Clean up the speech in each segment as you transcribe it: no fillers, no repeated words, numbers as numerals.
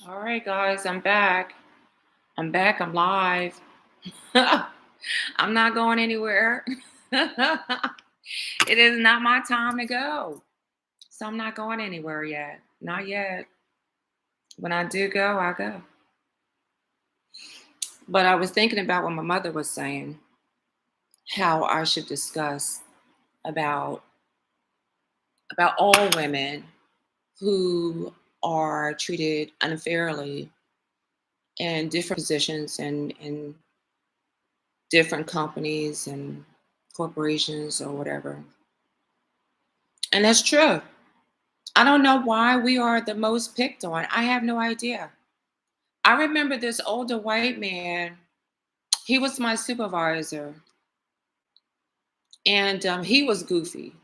All right, guys, I'm back. I'm back. I'm live. I'm not going anywhere. It is not my time to go. So I'm not going anywhere yet. Not yet. When I do go, I go. But I was thinking about what my mother was saying, how I should discuss about about all women who are treated unfairly in different positions and in different companies and corporations or whatever. And that's true. I don't know why we are the most picked on. I have no idea. I remember this older white man, he was my supervisor, and he was goofy.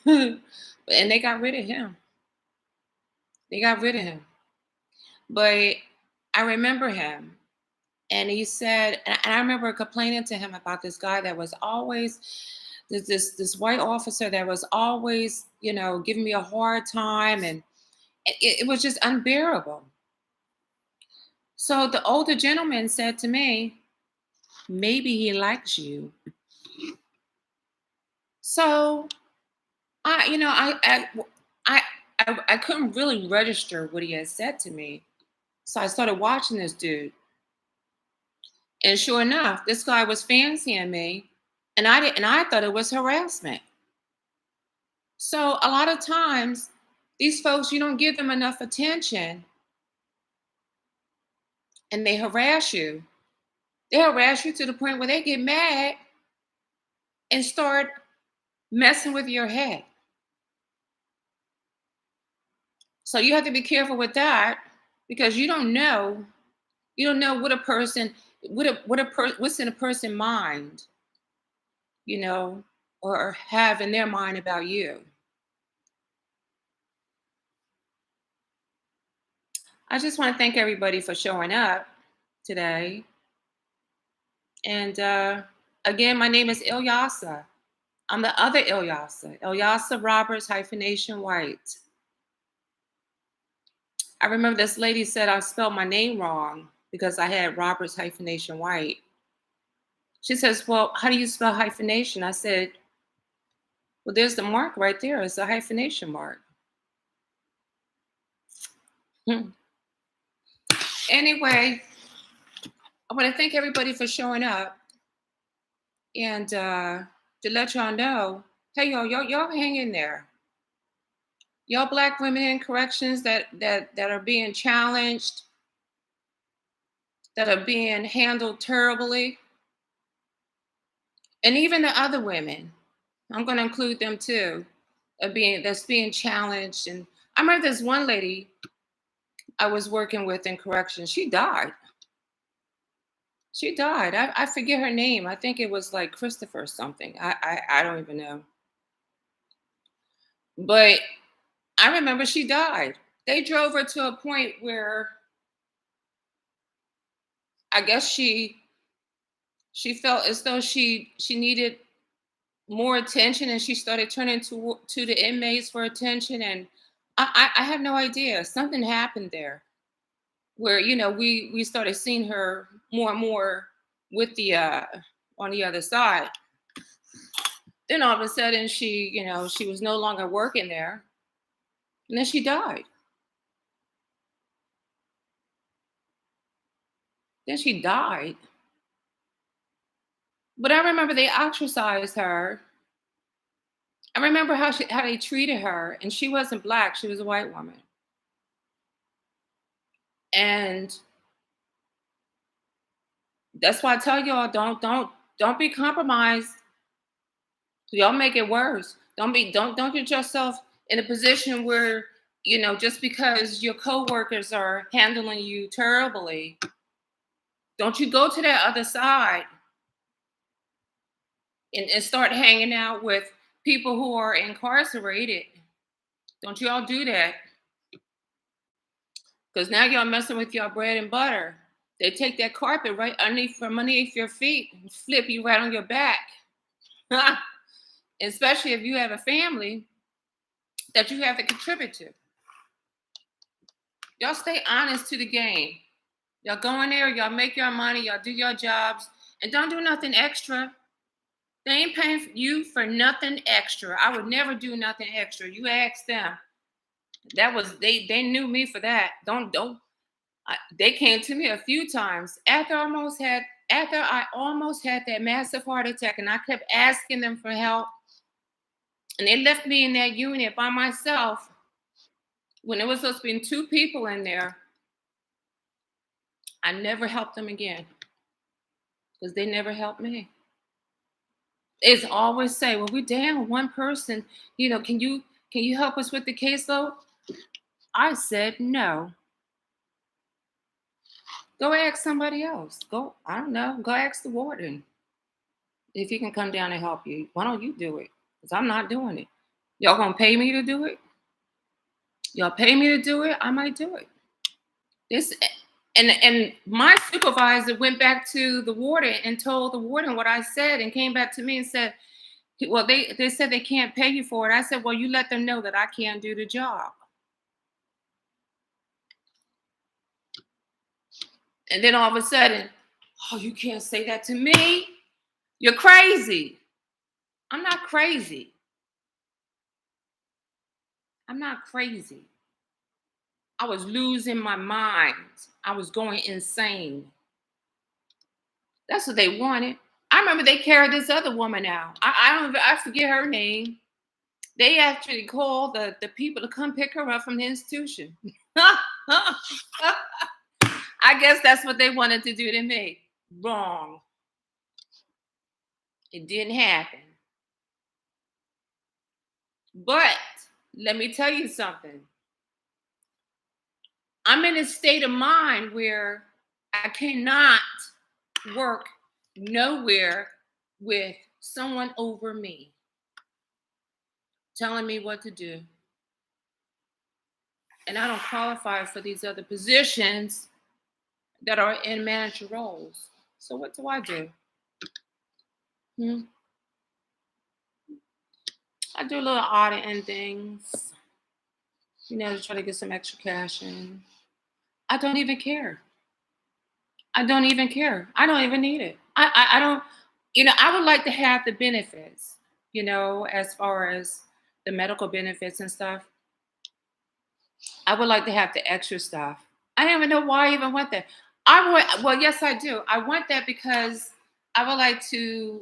And they got rid of him. They got rid of him. But I remember him. And he said, and I remember complaining to him about this guy that was always this white officer that was always, giving me a hard time, and it was just unbearable. So the older gentleman said to me, maybe he likes you. So I, you know, I couldn't really register what he had said to me. So I started watching this dude, and sure enough, this guy was fancying me, and I thought it was harassment. So a lot of times, these folks, you don't give them enough attention, and they harass you. They harass you to the point where they get mad and start messing with your head. So you have to be careful with that, because you don't know what a person what's in a person's mind, you know, or have in their mind about you. I just want to thank everybody for showing up today. And again, my name is Ilyasa. I'm the other Ilyasa, Ilyasa Roberts hyphenation White. I remember this lady said I spelled my name wrong because I had Roberts hyphenation White. She says, well, how do you spell hyphenation? I said, well, there's the mark right there. It's a hyphenation mark. Hmm. Anyway, I want to thank everybody for showing up, and to let y'all know, hey, y'all hang in there. Y'all black women in corrections that are being challenged, that are being handled terribly, and even the other women. I'm going to include them too, that's being challenged. And I remember this one lady I was working with in corrections. She died. She died. I forget her name. I think it was like Christopher or something. I don't even know. But I remember she died. They drove her to a point where I guess she felt as though she needed more attention, and she started turning to the inmates for attention. And I have no idea. Something happened there where we started seeing her more and more with the on the other side. Then all of a sudden she was no longer working there, and then she died. Then she died. But I remember they ostracized her. I remember how they treated her, and she wasn't black; she was a white woman. And that's why I tell y'all, don't be compromised. Y'all make it worse. Don't get yourself in a position where just because your coworkers are handling you terribly, don't you go to that other side and start hanging out with people who are incarcerated. Don't you all do that, because now y'all messing with your bread and butter. They take that carpet right underneath your feet and flip you right on your back. Especially if you have a family that you have to contribute to. Y'all stay honest to the game. Y'all go in there, y'all make your money, y'all do your jobs, and don't do nothing extra. They ain't paying you for nothing extra. I would never do nothing extra. You ask them. That was they knew me for that. Don't they came to me a few times after I almost had that massive heart attack and I kept asking them for help and they left me in that unit by myself when there was supposed to be two people in there. I never helped them again because they never helped me. It's always say, well, we're down one person, can you help us with the caseload? I said no. Go ask somebody else. Go, I don't know, go ask the warden if he can come down and help you. Why don't you do it? Because I'm not doing it. Y'all gonna pay me to do it? Y'all pay me to do it, I might do it. This and my supervisor went back to the warden and told the warden what I said and came back to me and said, well, they said they can't pay you for it. I said, well, you let them know that I can't do the job. And then all of a sudden, oh, you can't say that to me. You're crazy. I'm not crazy. I'm not crazy. I was losing my mind. I was going insane. That's what they wanted. I remember they carried this other woman out. I forget her name. They actually called the people to come pick her up from the institution. I guess that's what they wanted to do to me. Wrong. It didn't happen. But let me tell you something. I'm in a state of mind where I cannot work nowhere with someone over me telling me what to do. And I don't qualify for these other positions that are in manager roles. So what do I do? I do a little auditing things, to try to get some extra cash in. I don't even care. I don't even care. I don't even need it. I don't, I would like to have the benefits, as far as the medical benefits and stuff. I would like to have the extra stuff. I don't even know why I even want that. Well, yes, I do. I want that because I would like to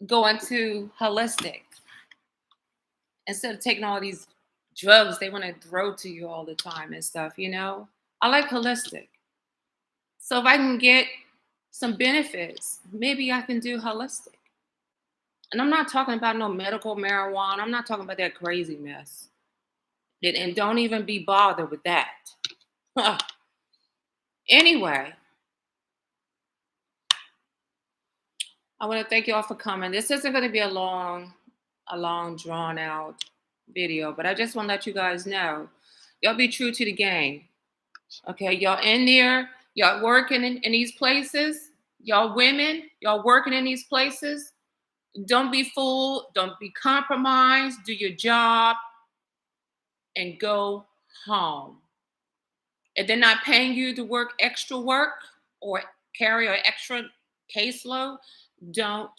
go into holistic instead of taking all these drugs they want to throw to you all the time and stuff, I like holistic. So if I can get some benefits, maybe I can do holistic. And I'm not talking about no medical marijuana. I'm not talking about that crazy mess. And don't even be bothered with that. Anyway, I want to thank you all for coming. This isn't going to be a long, drawn out video, but I just want to let you guys know, y'all be true to the game. Okay, y'all in there, y'all working in these places, y'all women, y'all working in these places. Don't be fooled, don't be compromised, do your job and go home. If they're not paying you to work extra work or carry an extra caseload, don't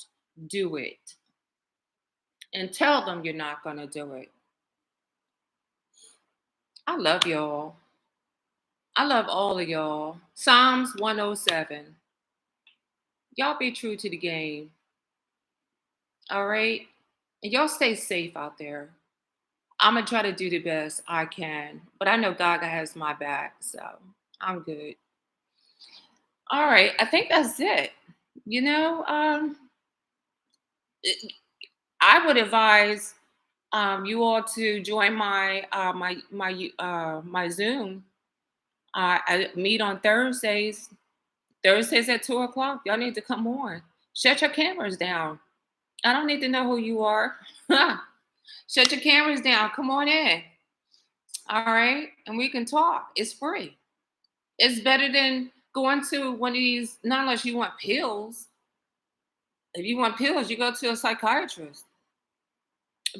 do it. And tell them you're not going to do it. I love y'all. I love all of y'all. Psalms 107. Y'all be true to the game. All right? And y'all stay safe out there. I'm going to try to do the best I can. But I know God has my back, so I'm good. All right. I think that's it. I would advise you all to join my my Zoom. I meet on Thursdays. Thursdays at 2:00. Y'all need to come on. Shut your cameras down. I don't need to know who you are. Shut your cameras down. Come on in. All right, and we can talk. It's free. It's better than going to one of these. Not unless you want pills. If you want pills, you go to a psychiatrist.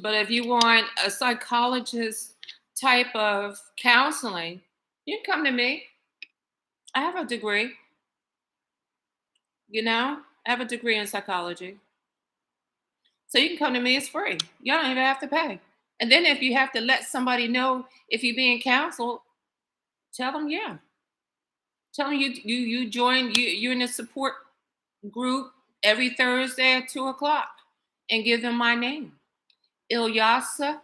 But if you want a psychologist type of counseling, you can come to me. I have a degree, I have a degree in psychology. So you can come to me, it's free. You don't even have to pay. And then if you have to let somebody know if you're being counseled, tell them, yeah. Tell them you join, you're in a support group every Thursday at 2 o'clock, and give them my name. Ilyasa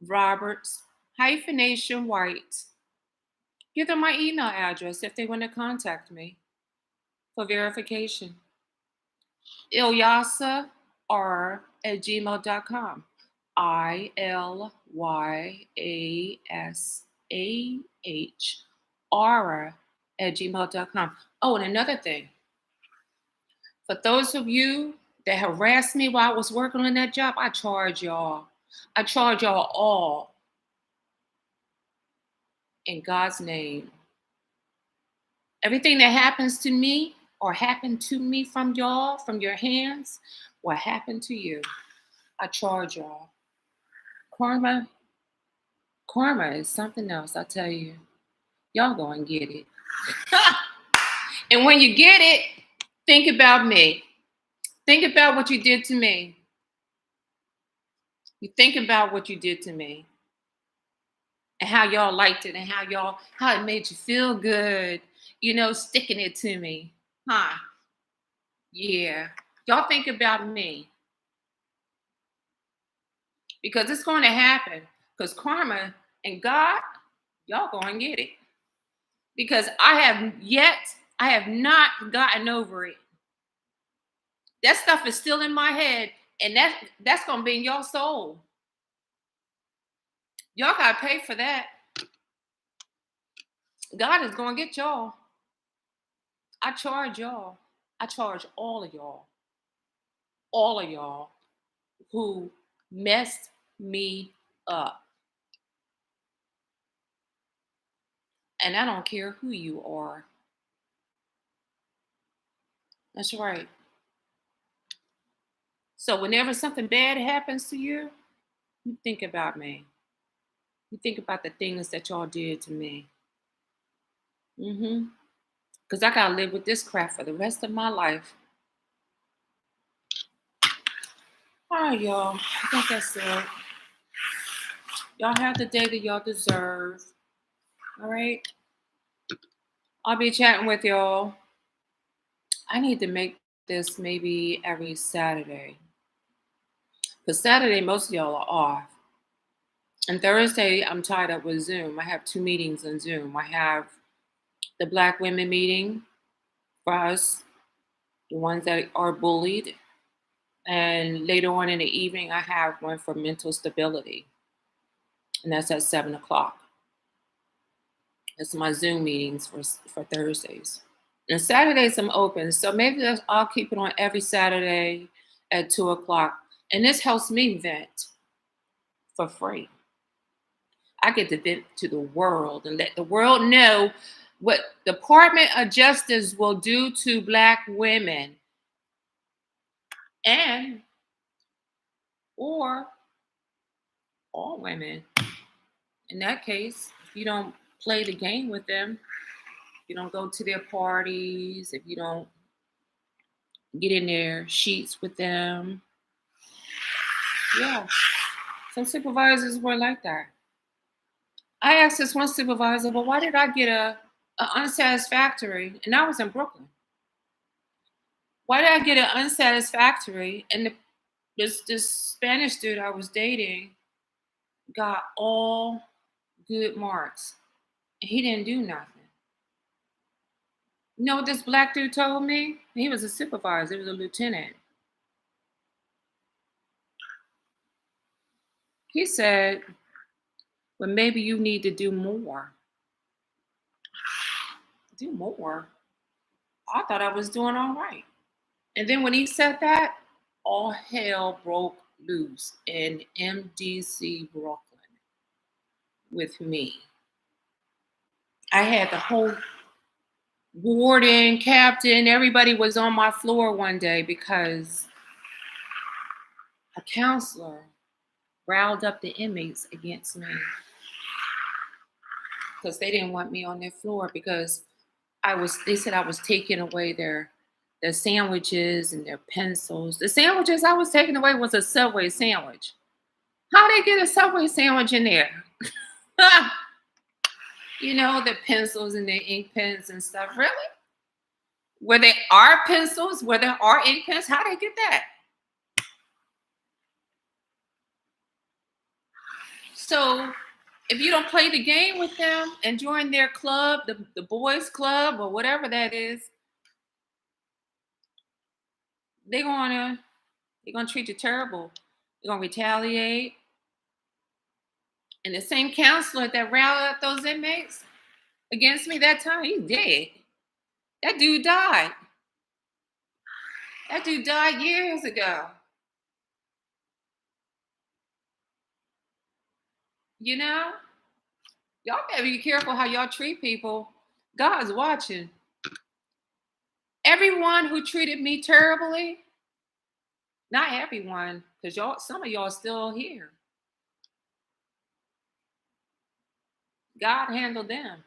Roberts hyphenation White. Give them my email address if they want to contact me for verification. IlyasaR@gmail.com. ILYASAHR@gmail.com. Oh, and another thing, for those of you that harassed me while I was working on that job, I charge y'all. I charge y'all all in God's name. Everything that happens to me or happened to me from y'all, from your hands, what happened to you, I charge y'all. Karma, karma is something else, I tell you. Y'all go and get it. And when you get it, think about me. Think about what you did to me. You think about what you did to me. And how y'all liked it and how it made you feel good, sticking it to me. Huh? Yeah. Y'all think about me. Because it's going to happen. Because karma and God, y'all going to get it. Because I have not gotten over it. That stuff is still in my head, and that's going to be in your soul. Y'all got to pay for that. God is going to get y'all. I charge y'all. I charge all of y'all who messed me up. And I don't care who you are. That's right. So whenever something bad happens to you, you think about me. You think about the things that y'all did to me. Because I got to live with this crap for the rest of my life. All right, y'all. I think that's it. Y'all have the day that y'all deserve. All right? I'll be chatting with y'all. I need to make this maybe every Saturday. Because Saturday, most of y'all are off. And Thursday, I'm tied up with Zoom. I have 2 meetings on Zoom. I have the Black women meeting for us, the ones that are bullied. And later on in the evening, I have one for mental stability. And that's at 7 o'clock. That's my Zoom meetings for Thursdays. And Saturdays, I'm open. So maybe I'll keep it on every Saturday at 2 o'clock. And this helps me vent for free. I get to vent to the world and let the world know what the Department of Justice will do to Black women and or all women. In that case, if you don't play the game with them, if you don't go to their parties, if you don't get in their sheets with them. Yeah, some supervisors were like that. I asked this one supervisor, well, why did I get a unsatisfactory? And I was in Brooklyn. Why did I get an unsatisfactory? And this Spanish dude I was dating got all good marks. He didn't do nothing. You know what this Black dude told me? He was a supervisor. He was a lieutenant. He said, well, maybe you need to do more. Do more? I thought I was doing all right. And then when he said that, all hell broke loose in MDC Brooklyn with me. I had the whole warden, captain, everybody was on my floor one day because a counselor riled up the inmates against me. because they didn't want me on their floor because they said I was taking away their sandwiches and their pencils. The sandwiches I was taking away was a Subway sandwich. How they get a Subway sandwich in there? The pencils and the ink pens and stuff. Really? Where there are pencils, where there are ink pens, how they get that? So if you don't play the game with them and join their club, the boys club or whatever that is, they're gonna treat you terrible. They're gonna retaliate. And the same counselor that rallied up those inmates against me that time, he's dead. That dude died. That dude died years ago. You know? Y'all better be careful how y'all treat people. God's watching. Everyone who treated me terribly, not everyone, because some of y'all still here. God handled them.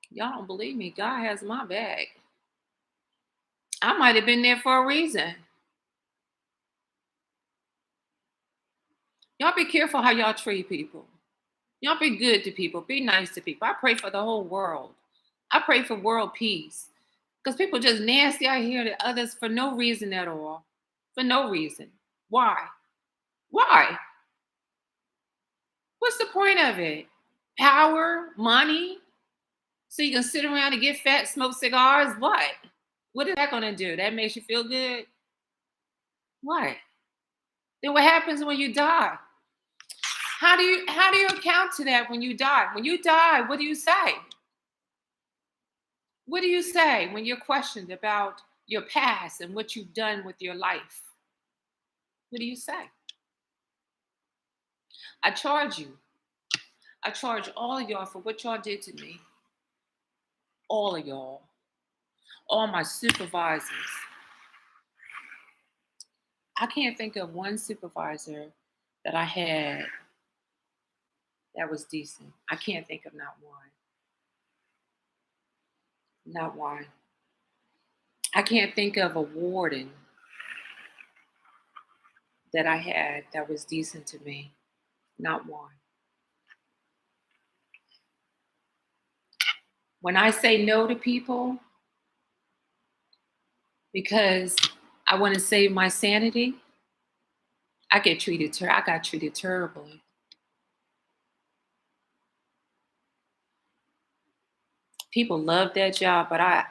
Y'all don't believe me. God has my back. I might have been there for a reason. Y'all be careful how y'all treat people. Y'all be good to people. Be nice to people. I pray for the whole world. I pray for world peace. Because people just nasty out here to others for no reason at all. For no reason. Why? Why? What's the point of it? Power, money, so you can sit around and get fat, smoke cigars. What? What is that going to do? That makes you feel good? What? Then what happens when you die? How do you account to that when you die? When you die, what do you say? What do you say when you're questioned about your past and what you've done with your life? What do you say? I charge you. I charge all of y'all for what y'all did to me. All of y'all. All my supervisors. I can't think of one supervisor that I had that was decent. I can't think of not one. Not one. I can't think of a warden that I had that was decent to me. Not one. When I say no to people because I want to save my sanity, I got treated terribly. People love that job, but I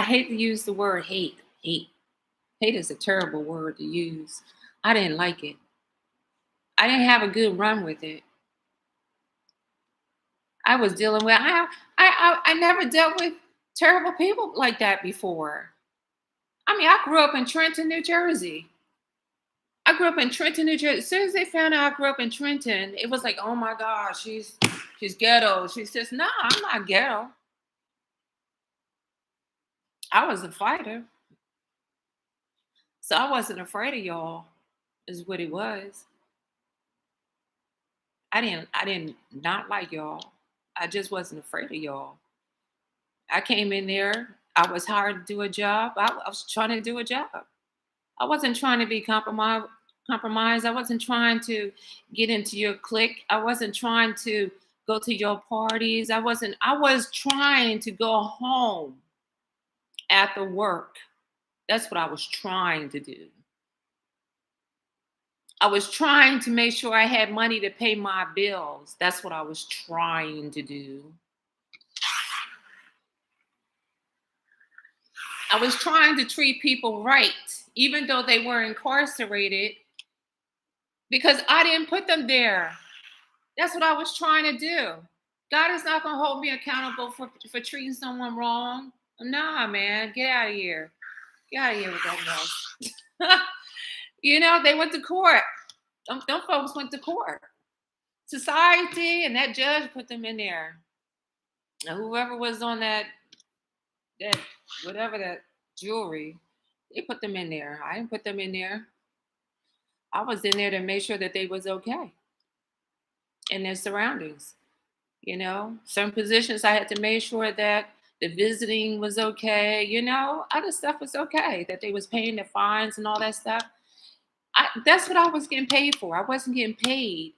hate to use the word hate. Hate is a terrible word to use. I didn't like it. I didn't have a good run with it. I was dealing with I never dealt with terrible people like that before. I mean, I grew up in Trenton, New Jersey. I grew up in Trenton, New Jersey. As soon as they found out I grew up in Trenton, it was like, oh my gosh, she's ghetto. She says, no, I'm not ghetto. I was a fighter. So I wasn't afraid of y'all, is what it was. I didn't not like y'all. I just wasn't afraid of y'all. I came in there. I was hired to do a job. I was trying to do a job. I wasn't trying to be compromised. I wasn't trying to get into your clique. I wasn't trying to go to your parties. I was trying to go home after work. That's what I was trying to do. I was trying to make sure I had money to pay my bills. That's what I was trying to do. I was trying to treat people right, even though they were incarcerated, because I didn't put them there. That's what I was trying to do. God is not going to hold me accountable for treating someone wrong. Nah, man, get out of here. Get out of here with that mess. They went to court. Them folks went to court. Society and that judge put them in there. Now, whoever was on that whatever that jewelry, they put them in there. I didn't put them in there. I was in there to make sure that they was okay in their surroundings. Certain positions I had to make sure that the visiting was okay. Other stuff was okay, that they was paying the fines and all that stuff. That's what I was getting paid for. I wasn't getting paid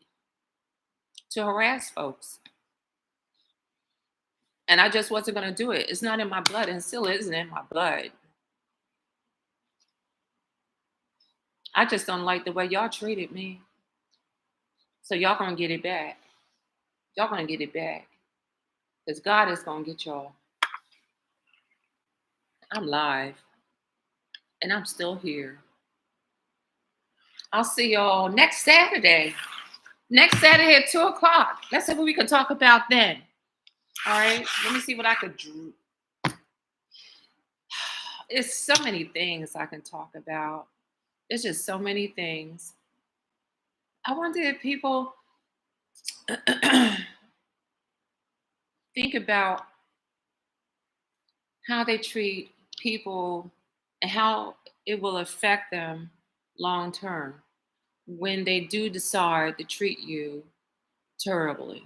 to harass folks. And I just wasn't going to do it. It's not in my blood and still isn't in my blood. I just don't like the way y'all treated me. So y'all going to get it back. Y'all going to get it back. Because God is going to get y'all. I'm live. And I'm still here. I'll see y'all next Saturday. Next Saturday at 2 o'clock. Let's see what we can talk about then. All right. Let me see what I could do. It's so many things I can talk about. There's just so many things. I wonder if people think about how they treat people and how it will affect them long term when they do decide to treat you terribly.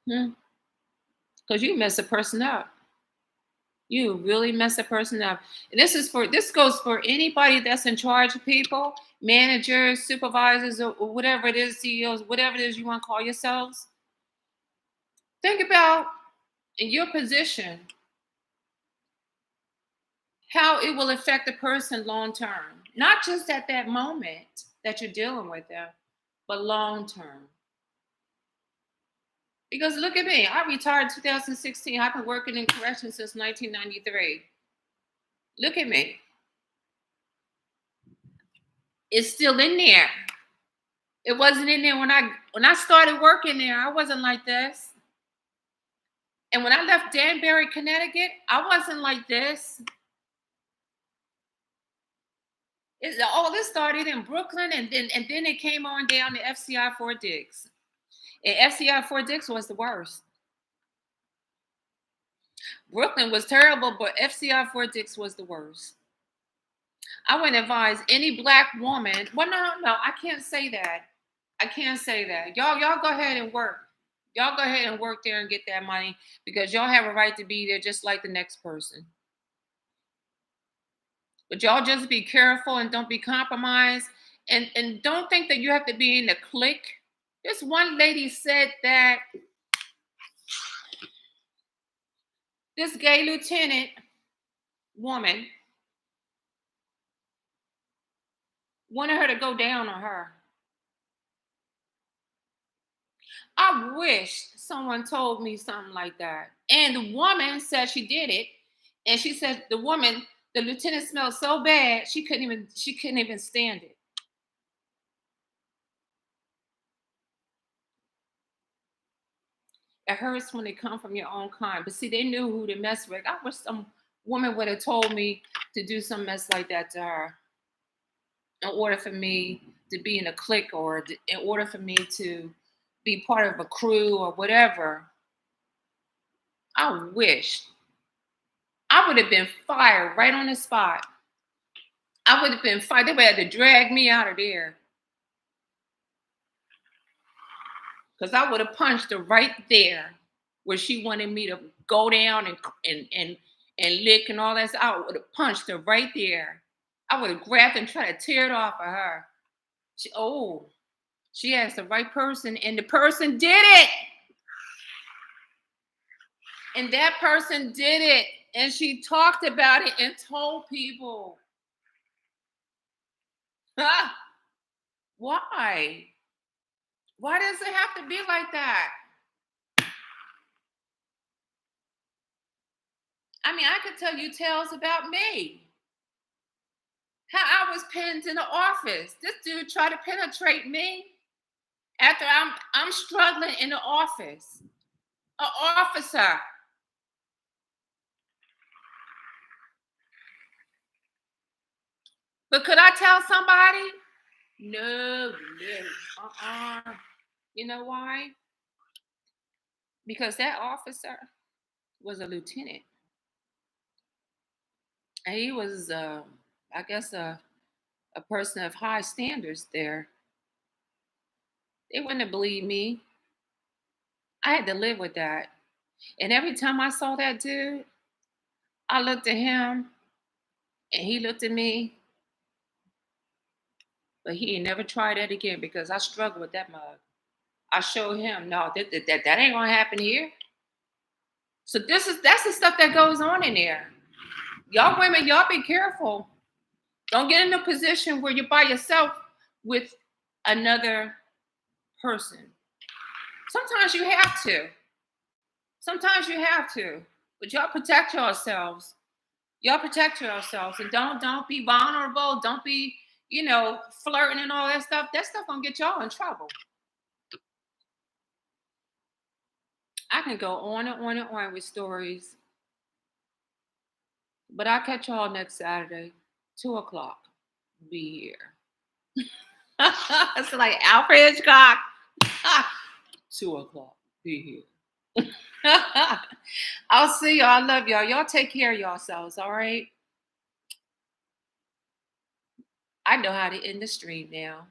Because you mess a person up. You really mess a person up. And this goes for anybody that's in charge of people, managers, supervisors, or whatever it is, CEOs, whatever it is you want to call yourselves. Think about in your position how it will affect the person long term. Not just at that moment that you're dealing with them, but long term. Because look at me, I retired in 2016. I've been working in corrections since 1993. Look at me. It's still in there. It wasn't in there when I started working there. I wasn't like this. And when I left Danbury, Connecticut, I wasn't like this. All this started in Brooklyn, and then it came on down to FCI Fort Dix. And FCI Fort Dix was the worst. Brooklyn was terrible, but FCI Fort Dix was the worst. I wouldn't advise any black woman. Well, no, I can't say that. I can't say that. Y'all go ahead and work. Y'all go ahead and work there and get that money because y'all have a right to be there just like the next person. But y'all just be careful and don't be compromised. And don't think that you have to be in a clique. This one lady said that this gay lieutenant woman wanted her to go down on her. I wish someone told me something like that. And the woman said she did it. And she said the lieutenant smelled so bad she couldn't even stand it. It hurts when they come from your own kind. But see, they knew who to mess with. I wish some woman would have told me to do some mess like that to her in order for me to be in a clique or in order for me to be part of a crew or whatever. I wish. I would have been fired right on the spot. I would have been fired. They would have had to drag me out of there. Because I would have punched her right there where she wanted me to go down and lick and all that. I would have punched her right there. I would have grabbed and tried to tear it off of her. She asked the right person, and the person did it. And that person did it. And she talked about it and told people. Why? Why does it have to be like that? I mean, I could tell you tales about me. How I was pinned in the office. This dude tried to penetrate me after I'm struggling in the office. An officer. But could I tell somebody? No. You know why? Because that officer was a lieutenant. And he was, I guess, a person of high standards there, they wouldn't have believed me. I had to live with that. And every time I saw that dude, I looked at him and he looked at me, but he ain't never tried that again because I struggled with that mug. I showed him, no, that ain't gonna happen here. So that's the stuff that goes on in there. Y'all women, y'all be careful. Don't get in a position where you're by yourself with another person. Sometimes you have to. Sometimes you have to. But y'all protect yourselves. Y'all protect yourselves and don't be vulnerable. Don't be, flirting and all that stuff. That stuff gonna get y'all in trouble. I can go on and on and on with stories, but I'll catch y'all next Saturday, 2 o'clock. Be here. It's like Alfred Hitchcock. 2 o'clock. Be here. I'll see y'all. I love y'all. Y'all take care of yourselves, all right? I know how to end the stream now.